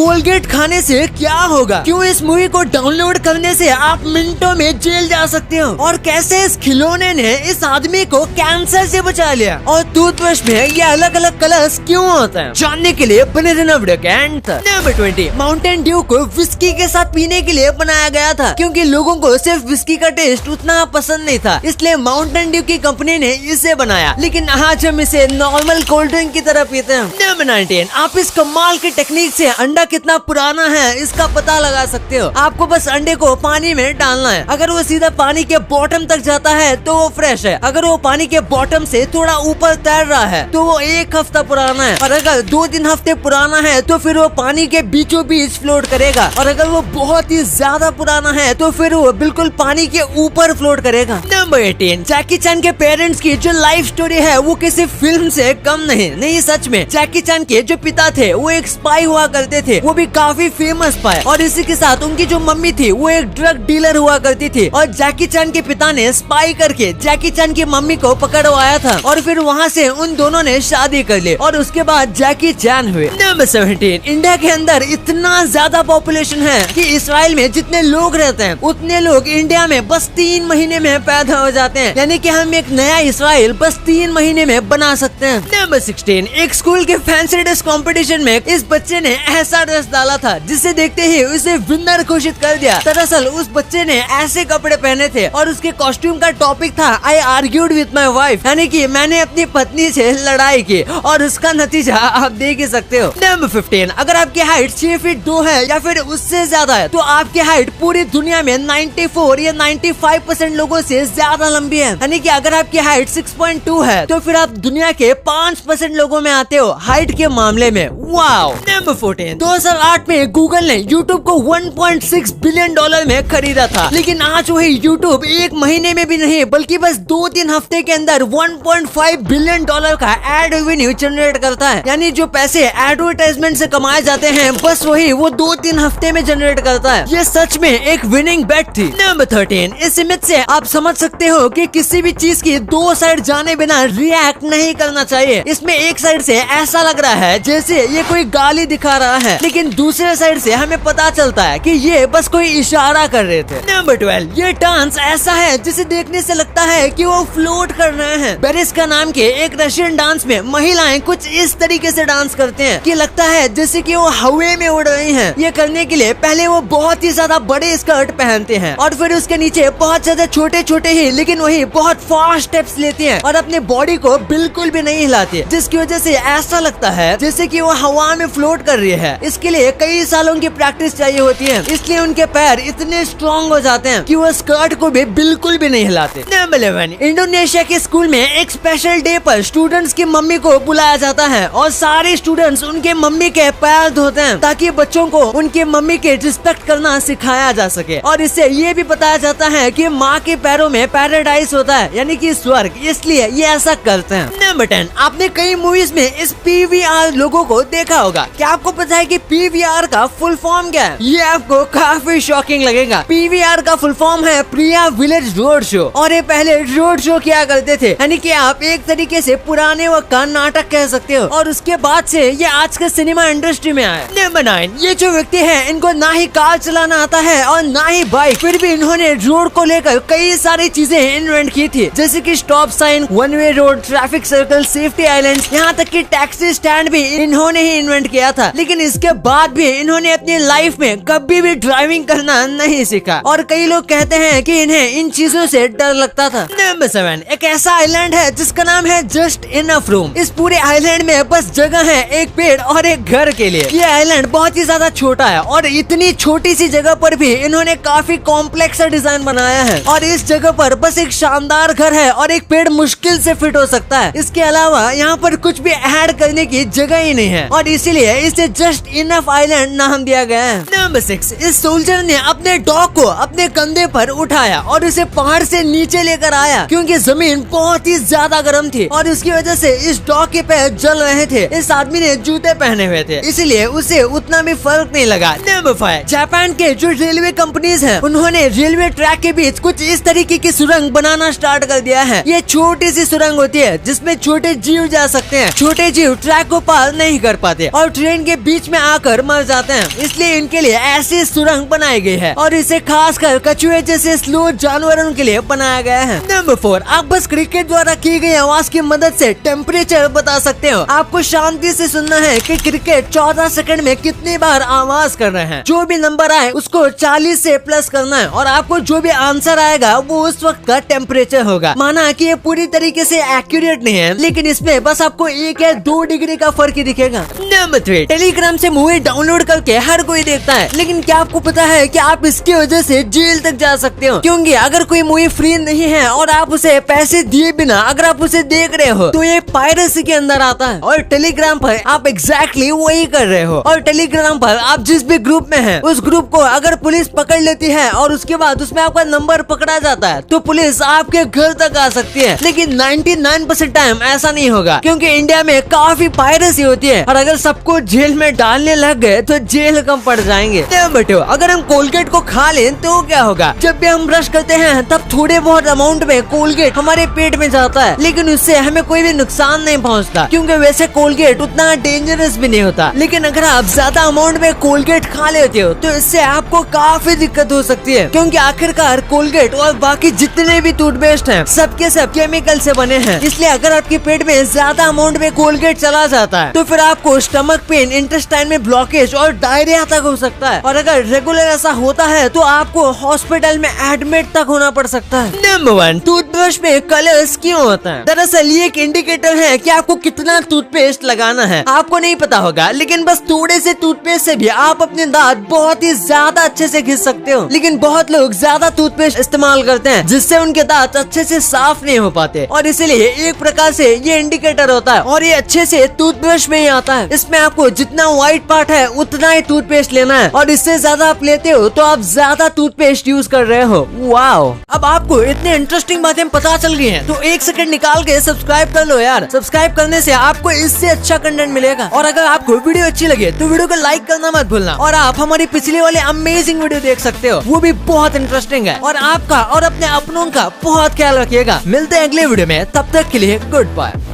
Colgate खाने से क्या होगा, क्यों इस मूवी को डाउनलोड करने से आप मिनटों में जेल जा सकते हो, और कैसे इस खिलौने ने इस आदमी को कैंसर से बचा लिया, और टूथब्रश में ये अलग अलग कलर्स क्यों होते हैं, जानने के लिए बने रहना वीडियो के एंड तक। नंबर 20, माउंटेन ड्यू को विस्की के साथ पीने के लिए बनाया गया था, क्योंकि लोगों को सिर्फ विस्की का टेस्ट उतना पसंद नहीं था, इसलिए माउंटेन ड्यू की कंपनी ने इसे बनाया। लेकिन आज हम इसे नॉर्मल कोल्ड ड्रिंक की तरह पीते हैं। नंबर 19, आप इस कमाल की टेक्निक से अंडा कितना पुराना है इसका पता लगा सकते हो। आपको बस अंडे को पानी में डालना है, अगर वो सीधा पानी के बॉटम तक जाता है तो वो फ्रेश है, अगर वो पानी के बॉटम से थोड़ा ऊपर तैर रहा है तो वो 1 हफ्ता पुराना है, और अगर 2-3 हफ्ते पुराना है तो फिर वो पानी के बीचों बीच फ्लोट करेगा, और अगर वो बहुत ही ज्यादा पुराना है तो फिर वो बिल्कुल पानी के ऊपर फ्लोट करेगा। नंबर 18, जैकी चैन के पेरेंट्स की जो लाइफ स्टोरी है वो किसी फिल्म से कम नहीं सच में। जैकी चैन के जो पिता थे वो एक स्पाई हुआ करते थे, वो भी काफी फेमस स्पाई, और इसी के साथ उनकी जो मम्मी थी वो एक ड्रग डीलर हुआ करती थी, और जैकी चैन के पिता ने स्पाई करके जैकी चैन की मम्मी को पकड़वाया था, और फिर वहाँ से उन दोनों ने शादी कर ली, और उसके बाद जैकी चैन हुए। नंबर 17, इंडिया के अंदर इतना ज्यादा पॉपुलेशन है कि इसराइल में जितने लोग रहते हैं उतने लोग इंडिया में बस 3 महीने में पैदा हो जाते हैं, यानी कि हम एक नया इसराइल बस 3 महीने में बना सकते हैं। नंबर 16, एक स्कूल के फैंसी ड्रेस कंपटीशन में इस बच्चे ने ऐसा ड्रेस डाला था जिसे देखते ही उसे विनर घोषित कर दिया। दरअसल उस बच्चे ने ऐसे कपड़े पहने थे और उसके कॉस्ट्यूम का टॉपिक था आई आर्ग्यूड विथ माई वाइफ, यानी कि मैंने अपनी पत्नी से लड़ाई की, और उसका नतीजा आप देख ही सकते हो। नंबर 15, अगर आपकी हाइट 6 फीट 2 है या फिर उससे ज्यादा है तो आपकी हाइट पूरी दुनिया में 94 या 95% लोगों से ज्यादा लंबी है, यानी कि अगर आपकी हाइट 6.2 है तो फिर आप दुनिया के 5% लोगों में आते हो हाइट के मामले में। वाओ। नंबर 14, 2008 में गूगल ने यूट्यूब को $1.6 बिलियन में खरीदा था, लेकिन आज वही यूट्यूब 1 महीने में भी नहीं बल्कि बस 2-3 हफ्ते के अंदर $1.5 बिलियन का एड रेवेन्यू जनरेट करता है, यानी जो पैसे एडवर्टाइजमेंट से कमाए जाते हैं बस वही वो 2-3 हफ्ते में जनरेट करता है। ये सच में एक विनिंग बेट थी। नंबर 13, इस इमेज से आप समझ सकते हो कि किसी भी चीज की 2 साइड जाने बिना रिएक्ट नहीं करना चाहिए। इसमें एक साइड से ऐसा लग रहा है जैसे ये कोई गाली दिखा रहा है, लेकिन दूसरे साइड से हमें पता चलता है कि ये बस कोई इशारा कर रहे थे। नंबर 12, ये डांस ऐसा है जिसे देखने से लगता है कि वो फ्लोट कर रहे हैं। बेरेस्का नाम के एक रशियन डांस में महिलाएं कुछ इस तरीके से डांस करते हैं कि लगता है जैसे कि वो हवा में उड़ रही हैं। ये करने के लिए पहले वो बहुत ही ज्यादा बड़े स्कर्ट पहनते हैं और फिर उसके नीचे बहुत ज्यादा छोटे छोटे ही लेकिन वही बहुत फास्ट स्टेप्स लेती हैं और अपने बॉडी को बिल्कुल भी नहीं हिलाती, जिसकी वजह से ऐसा लगता है जैसे कि वो हवा में फ्लोट कर रही है। इसके लिए कई सालों की प्रैक्टिस चाहिए होती है, इसलिए उनके पैर इतने स्ट्रॉन्ग हो जाते हैं कि वो स्कर्ट को भी बिल्कुल भी नहीं हिलाते। नंबर 11, इंडोनेशिया के स्कूल में एक स्पेशल डे पर स्टूडेंट्स की मम्मी को बुलाया जाता है और सारे स्टूडेंट्स उनके मम्मी के पैर धोते हैं ताकि बच्चों को उनके मम्मी के रिस्पेक्ट करना सिखाया जा सके, और इससे ये भी बताया जाता है कि माँ के पैरों में पैराडाइज होता है, यानी कि स्वर्ग, इसलिए ये ऐसा करते हैं। नंबर 10, आपने कई मूवीज में इस PVR लोगो को देखा होगा। क्या आपको पता है कि PVR का फुल फॉर्म क्या है? ये आपको काफी शॉकिंग लगेगा। PVR का फुल फॉर्म है प्रिया विलेज रोड शो, और ये पहले रोड शो किया करते थे, यानी कि आप एक तरीके से पुराने वक्त का नाटक कह सकते हो, और उसके बाद से ये आज के सिनेमा इंडस्ट्री में आए। नंबर 9, ये जो व्यक्ति है इनको ना ही कार चलाना आता है और ना ही बाइक, फिर भी इन्होंने रोड को लेकर कई सारी चीजें इन्वेंट की थी, जैसे कि stop sign, one way road, traffic circle, safety island, यहाँ तक कि टैक्सी स्टैंड भी इन्होंने ही इन्वेंट किया था। लेकिन इसके बाद भी इन्होंने अपनी लाइफ में कभी भी ड्राइविंग करना नहीं सीखा, और कई लोग कहते हैं कि इन्हें इन चीजों से डर लगता था। नंबर 7, एक ऐसा आइलैंड है जिसका नाम है जस्ट इनफ रूम। इस पूरे आइलैंड में बस जगह है एक पेड़ और एक घर के लिए। ये आइलैंड बहुत ही ज्यादा छोटा है और इतनी छोटी सी जगह पर भी इन्होंने काफी कॉम्प्लेक्स डिजाइन बनाया है, और इस जगह पर बस एक शानदार घर है और एक पेड़ मुश्किल से फिट हो सकता है। इसके अलावा यहाँ पर कुछ भी ऐड करने की जगह ही नहीं है, और इसीलिए इसे जस्ट इनफ आइलैंड नाम दिया गया है। नंबर 6, इस सोल्जर ने अपने डॉग को अपने कंधे पर उठाया और उसे पहाड़ से नीचे लेकर आया, क्योंकि जमीन बहुत ही ज्यादा गर्म थी और उसकी वजह से इस डॉग के पैर जल रहे थे। इस आदमी ने जूते पहने हुए थे, इसलिए उसे उतना भी फर्क नहीं लगा। नंबर 5, जापान के जो रेलवे कंपनीज हैं उन्होंने रेलवे ट्रैक के बीच कुछ इस तरीके की सुरंग बनाना स्टार्ट कर दिया है। ये छोटी सी सुरंग होती है जिसमें छोटे जीव जा सकते हैं। छोटे जीव ट्रैक को पार नहीं कर पाते और ट्रेन के बीच में आकर मर जाते हैं, इसलिए इनके लिए ऐसी सुरंग बनाई गई है और इसे खासकर कछुए जैसे स्लो जानवरों के लिए बनाया गया है। नंबर 4, आप बस क्रिकेट द्वारा की गई आवाज की मदद से टेम्परेचर बता सकते हो। आपको शांति से सुनना है कि क्रिकेट 14 सेकंड में कितनी बार आवाज कर रहे हैं। जो भी नंबर आए उसको 40 से प्लस करना है और आपको जो भी आंसर आएगा वो उस वक्त का टेम्परेचर होगा। माना कि ये पूरी तरीके से एक्यूरेट नहीं है, लेकिन इसमें बस आपको 1 या 2 डिग्री का फर्क ही दिखेगा। नंबर 3, टेलीग्राम से मूवी डाउनलोड करके हर कोई देखता है, लेकिन क्या आपको पता है कि आप इसकी वजह से जेल तक जा सकते हो? क्योंकि अगर कोई मूवी फ्री नहीं है और आप उसे पैसे दिए बिना अगर आप उसे देख रहे हो तो ये पायरेसी के अंदर आता है। और टेलीग्राम पर आप एग्जैक्टली वही कर रहे हो। और टेलीग्राम पर आप जिस भी ग्रुप में हैं, उस ग्रुप को अगर पुलिस पकड़ लेती है और उसके बाद उसमें आपका नंबर पकड़ा जाता है तो पुलिस आपके घर तक आ सकती है। लेकिन 99% टाइम ऐसा नहीं होगा, क्योंकि इंडिया में काफी पायरेसी होती है और अगर सबको जेल में डालने लग गए तो जेल कम पड़ जाएंगे। बटो, अगर हम कोलगेट को खा लें तो क्या होगा? जब भी हम ब्रश करते हैं तब थोड़े बहुत अमाउंट में कोलगेट हमारे पेट में जाता है, लेकिन उससे हमें कोई भी नुकसान नहीं पहुंचता, क्योंकि वैसे कोलगेट उतना डेंजरस भी नहीं होता। लेकिन अगर आप ज्यादा अमाउंट में कोलगेट खा लेते हो तो इससे आपको काफी दिक्कत हो सकती है, क्योंकि आखिरकार कोलगेट और बाकी जितने भी टूथपेस्ट हैं सबके सब केमिकल से बने हैं। इसलिए अगर आपके पेट में ज्यादा अमाउंट में कोलगेट चला जाता है तो फिर आपको स्टमक पेन, इंटेस्टाइन में ब्लॉकेज और डायरिया तक हो सकता है। और अगर रेगुलर ऐसा होता है तो आपको हॉस्पिटल में एडमिट तक होना पड़ सकता है। नंबर 1, टूथब्रश में कलर्स क्यों होता है? दरअसल ये एक इंडिकेटर है कि आपको कितना टूथपेस्ट लगाना है। आपको नहीं पता होगा, लेकिन बस थोड़े से टूथपेस्ट से भी आप अपने दांत बहुत ही ज्यादा अच्छे से घिस सकते हो। लेकिन बहुत लोग ज्यादा टूथपेस्ट इस्तेमाल करते हैं जिससे उनके दांत अच्छे से साफ नहीं हो पाते, और इसीलिए एक प्रकार से ये इंडिकेटर होता है और ये अच्छे से टूथब्रश में ही आता है। इसमें आपको जितना व्हाइट पार्ट है उतना ही टूथपेस्ट लेना है, और इससे ज्यादा आप लेते हो तो आप ज्यादा टूथपेस्ट यूज कर रहे हो। वाओ, अब आपको इतने इंटरेस्टिंग बातें पता चल गई हैं, तो 1 सेकंड निकाल के सब्सक्राइब कर लो यार। सब्सक्राइब करने से आपको इससे अच्छा कंटेंट मिलेगा। और अगर आपको वीडियो अच्छी लगे तो वीडियो को लाइक करना मत भूलना, और आप हमारी पिछले वाले अमेजिंग वीडियो देख सकते हो, वो भी बहुत इंटरेस्टिंग है। और आपका और अपने अपनों का बहुत ख्याल रखिएगा। मिलते हैं अगले वीडियो में, तब तक के लिए गुड बाय।